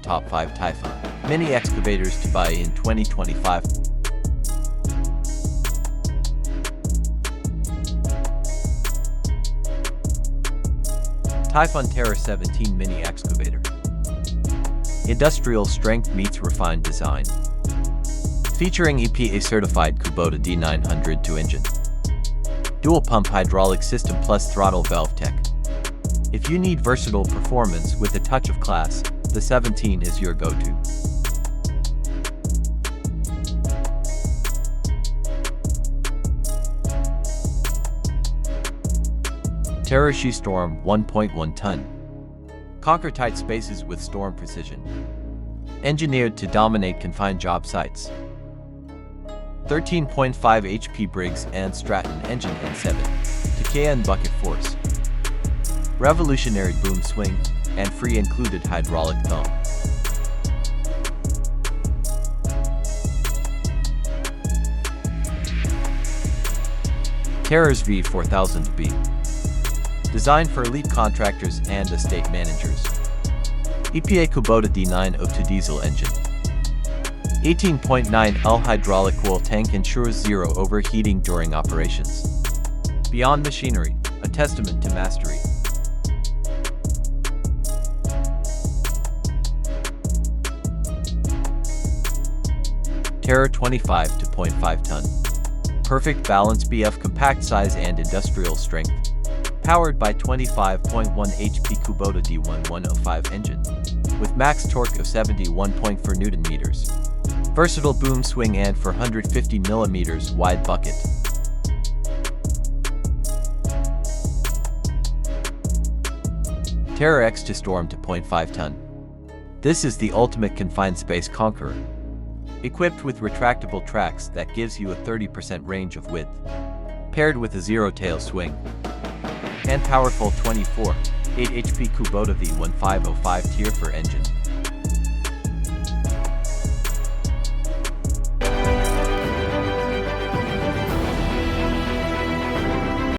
top 5 Typhon mini excavators to buy in 2025. Typhon Terra 17 mini excavator. Industrial strength meets refined design. Featuring EPA-certified Kubota D902 engine. Dual pump hydraulic system plus throttle valve tech. If you need versatile performance with a touch of class, the 17 is your go-to. Typhon X2 Storm 1.1 ton. Conquer tight spaces with storm precision. Engineered to dominate confined job sites. 13.5 HP Briggs & Stratton engine and 7 TKN bucket force. Revolutionary boom swing and free included hydraulic thumb. Typhon V4000B. Designed for elite contractors and estate managers. EPA Kubota D902 diesel engine. 18.9 L hydraulic oil tank ensures zero overheating during operations. Beyond machinery, a testament to mastery. Terra 25 to 0.5 ton. Perfect balance BF compact size and industrial strength. Powered by 25.1 HP Kubota D1105 engine. With max torque of 71.4 Nm. Versatile boom swing and 450 mm wide bucket. Typhon X2 Storm to 0.5 ton. This is the ultimate confined space conqueror. Equipped with retractable tracks that gives you a 30% range of width. Paired with a zero tail swing. And powerful 24.8 HP Kubota V1505 Tier 4 engine.